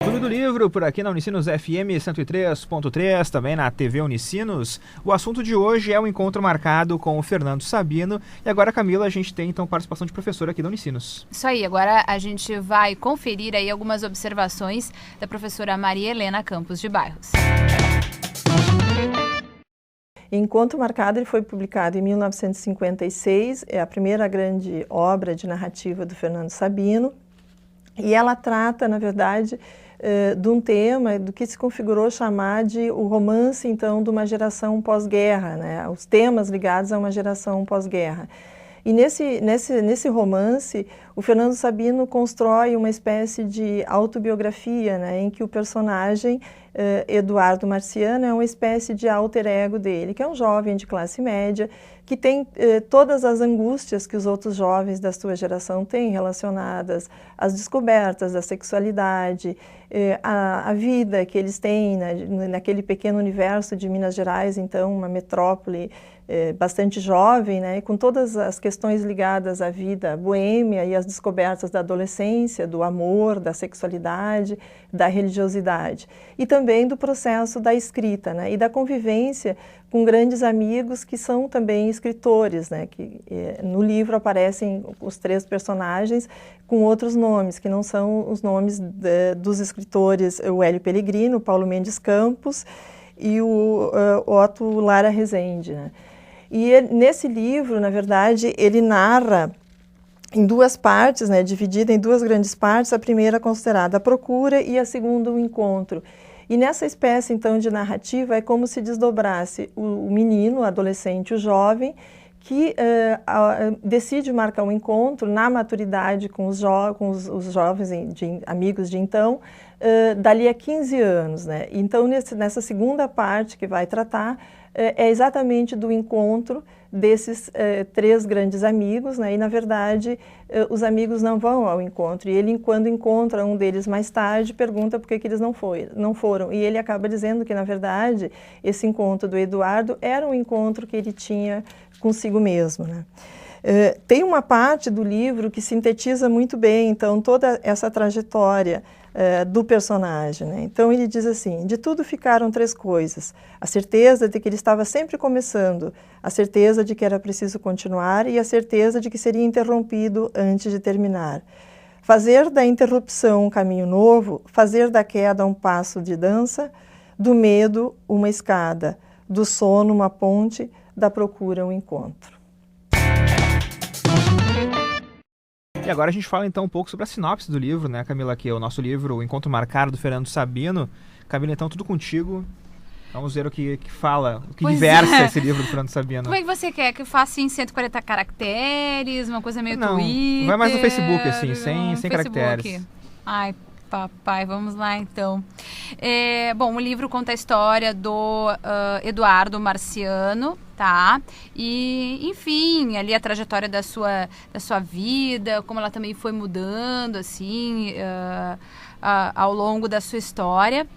Clube do Livro, por aqui na Unicinos FM 103.3, também na TV Unicinos. O assunto de hoje é o encontro marcado com o Fernando Sabino. E agora, Camila, a gente tem então participação de professora aqui da Unicinos. Isso aí, agora a gente vai conferir aí algumas observações da professora Maria Helena Campos de Barros. Encontro Marcado ele foi publicado em 1956, é a primeira grande obra de narrativa do Fernando Sabino. E ela trata, na verdade, de um tema do que se configurou chamar de o romance, então, de uma geração pós-guerra, né? Os temas ligados a uma geração pós-guerra. E nesse romance, o Fernando Sabino constrói uma espécie de autobiografia, né? Em que o personagem, Eduardo Marciano, é uma espécie de alter ego dele, que é um jovem de classe média, que tem todas as angústias que os outros jovens da sua geração têm relacionadas às descobertas da sexualidade, a vida que eles têm naquele pequeno universo de Minas Gerais, então uma metrópole bastante jovem, né, com todas as questões ligadas à vida boêmia e às descobertas da adolescência, do amor, da sexualidade, da religiosidade. E também do processo da escrita, né, e da convivência com grandes amigos que são também escritores, né, que no livro aparecem os três personagens com outros nomes, que não são os nomes dos escritores, o Hélio Pellegrino, o Paulo Mendes Campos e o Otto Lara Rezende, né. E nesse livro, na verdade, ele narra em duas partes, né, dividida em duas grandes partes, a primeira considerada a procura e a segunda o encontro. E nessa espécie, então, de narrativa, é como se desdobrasse o menino, o adolescente, o jovem, que decide marcar um encontro na maturidade com os jovens amigos de então, dali a 15 anos, né? Então, nessa segunda parte que vai tratar, é exatamente do encontro desses três grandes amigos, né? E, na verdade, os amigos não vão ao encontro. E ele, quando encontra um deles mais tarde, pergunta por que eles não foram. E ele acaba dizendo que, na verdade, esse encontro do Eduardo era um encontro que ele tinha consigo mesmo, né? Tem uma parte do livro que sintetiza muito bem, então, toda essa trajetória do personagem, né? Então ele diz assim: de tudo ficaram três coisas: a certeza de que ele estava sempre começando, a certeza de que era preciso continuar e a certeza de que seria interrompido antes de terminar. Fazer da interrupção um caminho novo, fazer da queda um passo de dança, do medo uma escada, do sono uma ponte, da procura um encontro. E agora a gente fala então um pouco sobre a sinopse do livro, né, Camila, que é o nosso livro, O Encontro Marcado, do Fernando Sabino. Camila, então, tudo contigo. Vamos ver o que fala, o que diversa esse livro do Fernando Sabino. Como é que você quer? Que eu faça em 140 caracteres, uma coisa meio Twitter? Vai mais no Facebook, assim, sem caracteres. Ai, papai, vamos lá então. Bom, o livro conta a história do Eduardo Marciano, tá? E, enfim, ali a trajetória da sua vida, como ela também foi mudando, assim, ao longo da sua história.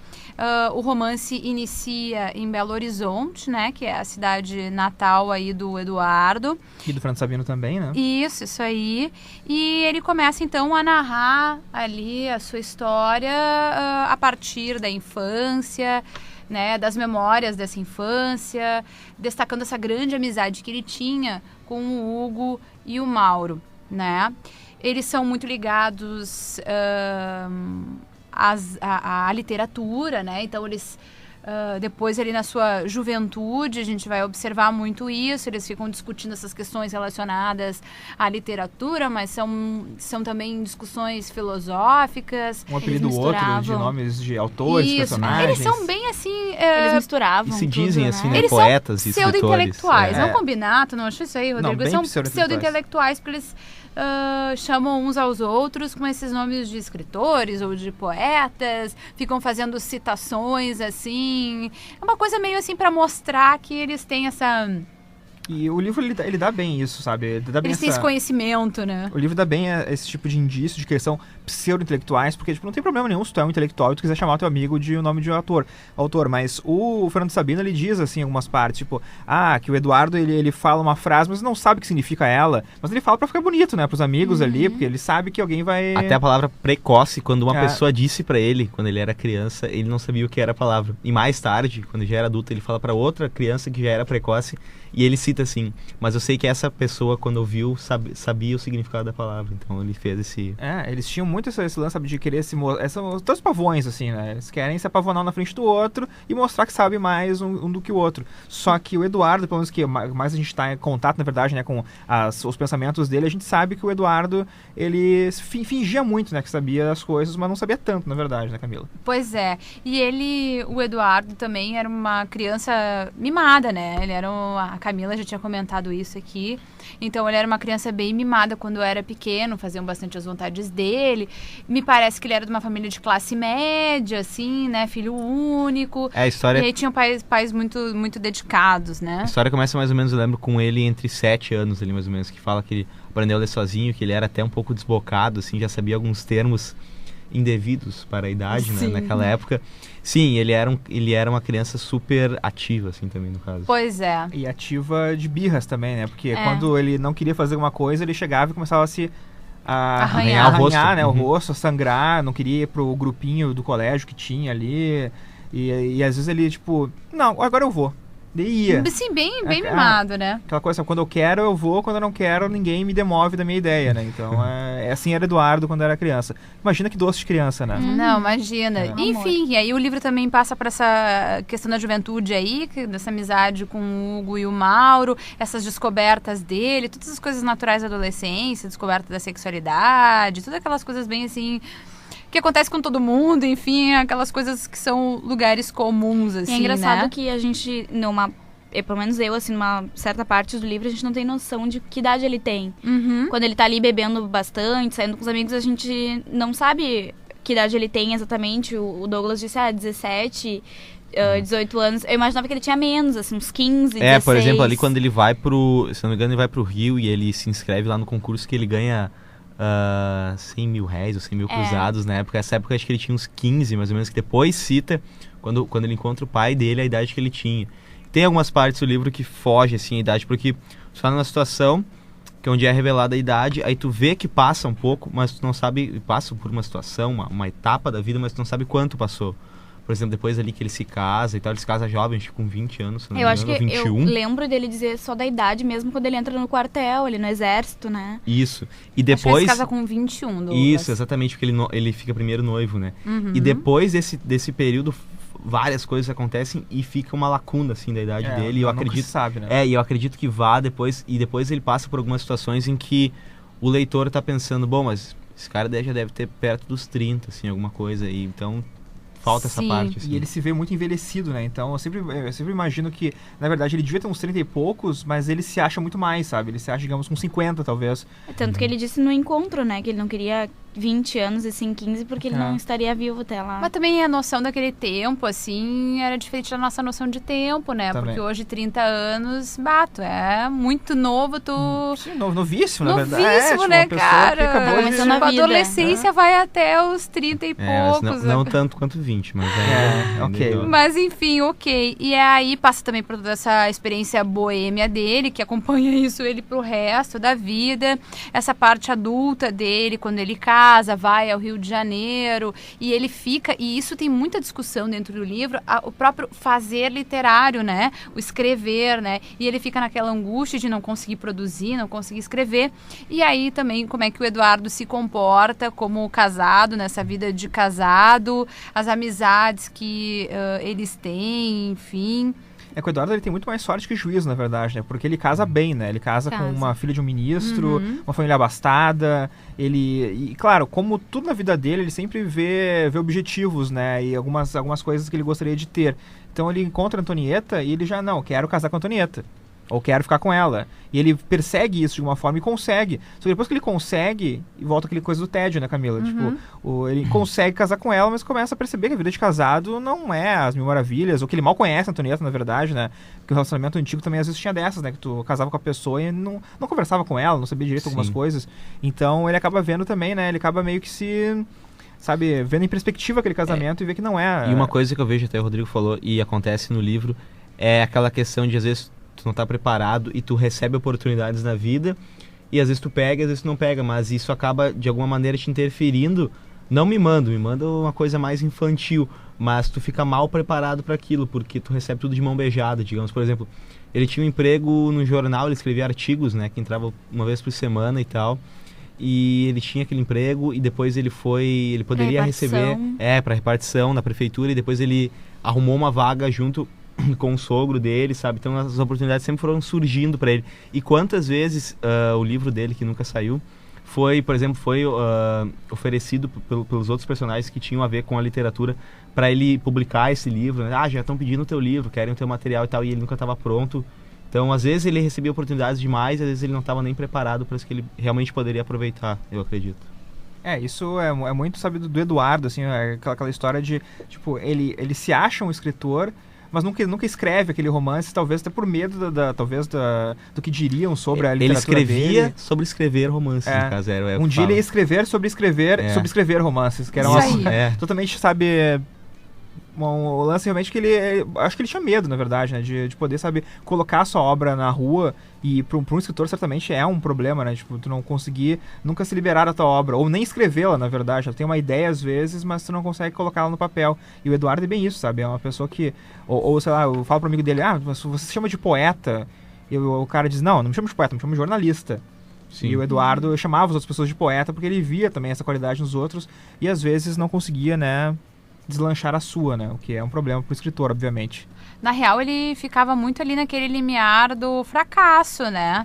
O romance inicia em Belo Horizonte, né, que é a cidade natal aí do Eduardo. E do Fernando Sabino também, né? Isso aí. E ele começa então a narrar ali a sua história a partir da infância, né, das memórias dessa infância, destacando essa grande amizade que ele tinha com o Hugo e o Mauro, né? Eles são muito ligados à literatura, né? Então eles depois ali na sua juventude a gente vai observar muito isso. Eles ficam discutindo essas questões relacionadas à literatura, mas são também discussões filosóficas. Um apelido do outro, de nomes de autores, personagens. Eles são bem assim... Eles misturavam. E se dizem tudo, assim, né? né? Eles Poetas são e escritores. pseudo-intelectuais. Vamos combinar? Tu não achou isso aí, Rodrigo? Não, Eles bem são pseudo-intelectuais porque eles chamam uns aos outros com esses nomes de escritores ou de poetas, ficam fazendo citações assim. É uma coisa meio assim para mostrar que eles têm E o livro, ele dá bem isso, sabe? Ele dá bem Eles têm esse conhecimento, né? O livro dá bem esse tipo de indício de que eles são pseudo-intelectuais, porque tipo, não tem problema nenhum se tu é um intelectual e tu quiser chamar teu amigo de o nome de um autor. Mas o Fernando Sabino, ele diz, assim, em algumas partes, tipo, que o Eduardo, ele fala uma frase, mas não sabe o que significa ela, mas ele fala pra ficar bonito, né, pros amigos ali, porque ele sabe que alguém vai... Até a palavra precoce, quando uma pessoa disse pra ele, quando ele era criança, ele não sabia o que era a palavra. E mais tarde, quando já era adulto, ele fala pra outra criança que já era precoce, e ele cita assim, mas eu sei que essa pessoa, quando ouviu, sabia o significado da palavra. Então ele fez esse... eles tinham muito esse lance, sabe, de querer são todos pavões, assim, né? Eles querem se apavonar um na frente do outro e mostrar que sabe mais um do que o outro. Só que o Eduardo, pelo menos que mais a gente está em contato, na verdade, né, com os pensamentos dele, a gente sabe que o Eduardo, ele fingia muito, né, que sabia as coisas, mas não sabia tanto, na verdade, né, Camila? Pois é. E o Eduardo também era uma criança mimada, né? Ele era a Camila já tinha comentado isso aqui. Então ele era uma criança bem mimada quando era pequeno, faziam bastante as vontades dele. Me parece que ele era de uma família de classe média, assim, né? Filho único. A história... E aí tinham pais muito, muito dedicados, né? A história começa mais ou menos, eu lembro, com ele entre 7 anos ali, mais ou menos, que fala que ele aprendeu a ler sozinho, que ele era até um pouco desbocado, assim, já sabia alguns termos indevidos para a idade, né, naquela época. Sim, ele era uma criança super ativa, assim, também, no caso. Pois é. E ativa de birras também, né? Porque quando ele não queria fazer alguma coisa, ele chegava e começava a arranhar o rosto, né? O rosto, a sangrar, não queria ir pro grupinho do colégio que tinha ali. E às vezes ele, tipo, não, agora eu vou. Daí ia. Sim, bem mimado, né? Aquela coisa, quando eu quero, eu vou, quando eu não quero, ninguém me demove da minha ideia, né? Então, assim era Eduardo quando era criança. Imagina que doce de criança, né? Não, imagina. Enfim, e aí o livro também passa por essa questão da juventude aí, dessa amizade com o Hugo e o Mauro, essas descobertas dele, todas as coisas naturais da adolescência, descoberta da sexualidade, todas aquelas coisas bem assim... que acontece com todo mundo, enfim, aquelas coisas que são lugares comuns, assim, é engraçado, né? Que a gente, pelo menos eu, assim, numa certa parte do livro, a gente não tem noção de que idade ele tem. Quando ele tá ali bebendo bastante, saindo com os amigos, a gente não sabe que idade ele tem exatamente. O Douglas disse, 17... 18 anos, eu imaginava que ele tinha menos, assim, uns 15, 16. Por exemplo, ali quando ele vai se não me engano, ele vai pro Rio e ele se inscreve lá no concurso que ele ganha 100 mil réis ou 100 mil cruzados na época. Essa época acho que ele tinha uns 15, mais ou menos, que depois cita, quando ele encontra o pai dele, a idade que ele tinha. Tem algumas partes do livro que fogem, assim, a idade, porque tu tá numa situação que onde é revelada a idade, aí tu vê que passa um pouco, mas tu não sabe, passa por uma situação, uma etapa da vida, mas tu não sabe quanto passou. Por exemplo, depois ali que ele se casa e tal, ele se casa jovem, acho que com 20 anos, se não me engano, acho que 21. Eu lembro dele dizer só da idade mesmo quando ele entra no quartel, ali no exército, né? Isso. E Acho depois... que ele se casa com 21, Douglas. Isso, exatamente, porque ele fica primeiro noivo, né? E depois desse período, várias coisas acontecem e fica uma lacuna, assim, da idade dele. E eu acredito... sabe, né? E eu acredito que vá depois... E depois ele passa por algumas situações em que o leitor tá pensando, bom, mas esse cara já deve ter perto dos 30, assim, alguma coisa aí. Então... falta essa parte. Assim. E ele se vê muito envelhecido, né? Então eu sempre imagino que, na verdade, ele devia ter uns 30 e poucos, mas ele se acha muito mais, sabe? Ele se acha, digamos, com 50, talvez. Tanto que ele disse no encontro, né? Que ele não queria 20 anos e sim 15, porque ele não estaria vivo até lá. Mas também a noção daquele tempo, assim, era diferente da nossa noção de tempo, né? Também. Porque hoje, 30 anos, é muito novo, Sim, novíssimo, na verdade. Novíssimo, né, cara? Começando a A vida. adolescência vai até os 30 e poucos. Não tanto quanto 20, mas ok. Mas enfim, ok. E aí passa também por toda essa experiência boêmia dele, que acompanha isso ele pro resto da vida. Essa parte adulta dele, quando ele casa, vai ao Rio de Janeiro, e ele fica, e isso tem muita discussão dentro do livro, o próprio fazer literário, né? O escrever, né? E ele fica naquela angústia de não conseguir produzir, não conseguir escrever. E aí também como é que o Eduardo se comporta como casado, nessa vida de casado, as amizades que eles têm, enfim. É que o Eduardo ele tem muito mais sorte que juízo, na verdade, né? Porque ele casa bem, né? Ele casa com uma filha de um ministro, uma família abastada. E claro, como tudo na vida dele, ele sempre vê objetivos, né? E algumas coisas que ele gostaria de ter. Então ele encontra a Antonieta e ele já, não, quero casar com a Antonieta. ou quero ficar com ela. E ele persegue isso de uma forma e consegue. Só que depois que ele consegue, e volta aquele coisa do tédio, né, Camila? Tipo, ele consegue casar com ela, mas começa a perceber que a vida de casado não é as mil maravilhas, ou que ele mal conhece a Antonieta, na verdade, né? Porque o relacionamento antigo também às vezes tinha dessas, né? Que tu casava com a pessoa e não conversava com ela, não sabia direito algumas coisas. Então ele acaba vendo também, né? Ele acaba meio que se... sabe, vendo em perspectiva aquele casamento e vê que não é... E uma coisa que eu vejo, até o Rodrigo falou, e acontece no livro, é aquela questão de, às vezes, tu não tá preparado e tu recebe oportunidades na vida, e às vezes tu pega e às vezes tu não pega, mas isso acaba, de alguma maneira, te interferindo, não me manda uma coisa mais infantil, mas tu fica mal preparado para aquilo, porque tu recebe tudo de mão beijada, digamos. Por exemplo, ele tinha um emprego no jornal, ele escrevia artigos, né, que entrava uma vez por semana e tal, e ele tinha aquele emprego e depois ele poderia receber para repartição na prefeitura, e depois ele arrumou uma vaga junto com o sogro dele, sabe? Então as oportunidades sempre foram surgindo para ele. E quantas vezes o livro dele, que nunca saiu, foi, por exemplo, oferecido pelos outros personagens que tinham a ver com a literatura para ele publicar esse livro, né? Já estão pedindo o teu livro, querem o teu material e tal, e ele nunca estava pronto. Então, às vezes ele recebia oportunidades demais, às vezes ele não estava nem preparado para isso que ele realmente poderia aproveitar, eu acredito. Isso é muito, sabe, do Eduardo, assim, aquela história de, tipo, ele se acha um escritor, mas nunca escreve aquele romance, talvez até por medo do que diriam sobre a literatura dele. Ele escrevia sobre escrever romances, no caso. Um dia ele ia escrever sobre escrever romances, que era totalmente, sabe... O lance realmente que acho que ele tinha medo, na verdade, né, de poder, sabe, colocar a sua obra na rua, e para um escritor certamente é um problema, né, tipo, tu não conseguir nunca se liberar da tua obra, ou nem escrevê-la, na verdade. Ela tem uma ideia às vezes, mas tu não consegue colocá-la no papel. E o Eduardo é bem isso, sabe, é uma pessoa que, ou sei lá, eu falo pro amigo dele, você se chama de poeta, e o cara diz, não me chamo de poeta, me chamo de jornalista. Sim. E o Eduardo chamava as outras pessoas de poeta porque ele via também essa qualidade nos outros, e às vezes não conseguia, né, deslanchar a sua, né? O que é um problema pro escritor, obviamente. Na real, ele ficava muito ali naquele limiar do fracasso, né?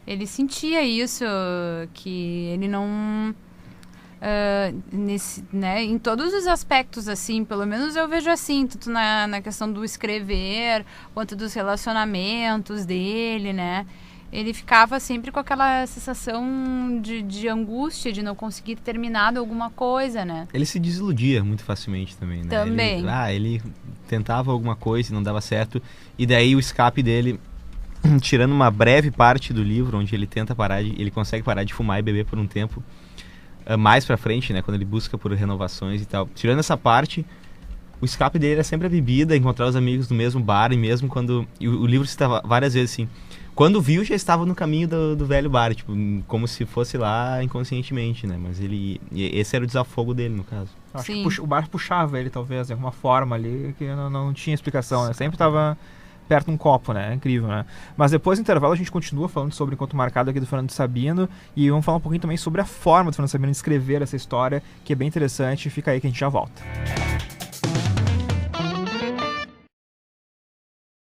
Ele sentia isso, que ele não... né, em todos os aspectos, assim, pelo menos eu vejo assim, tanto na questão do escrever, quanto dos relacionamentos dele, né? Ele ficava sempre com aquela sensação de angústia, de não conseguir ter terminado alguma coisa, né? Ele se desiludia muito facilmente também, né? Também. Ele tentava alguma coisa e não dava certo. E daí o escape dele, tirando uma breve parte do livro, onde ele tenta ele consegue parar de fumar e beber por um tempo, mais pra frente, né? Quando ele busca por renovações e tal. Tirando essa parte, o escape dele era sempre a bebida, encontrar os amigos no mesmo bar, e mesmo quando... E o livro citava várias vezes assim... Quando viu, já estava no caminho do velho bar, tipo, como se fosse lá inconscientemente, né? Mas esse era o desafogo dele, no caso. Acho que o bar puxava ele, talvez, de alguma forma ali, que não tinha explicação, né? Sempre estava perto de um copo, né? É incrível, né? Mas depois do intervalo a gente continua falando sobre Encontro Marcado aqui do Fernando Sabino, e vamos falar um pouquinho também sobre a forma do Fernando Sabino de escrever essa história, que é bem interessante. Fica aí que a gente já volta.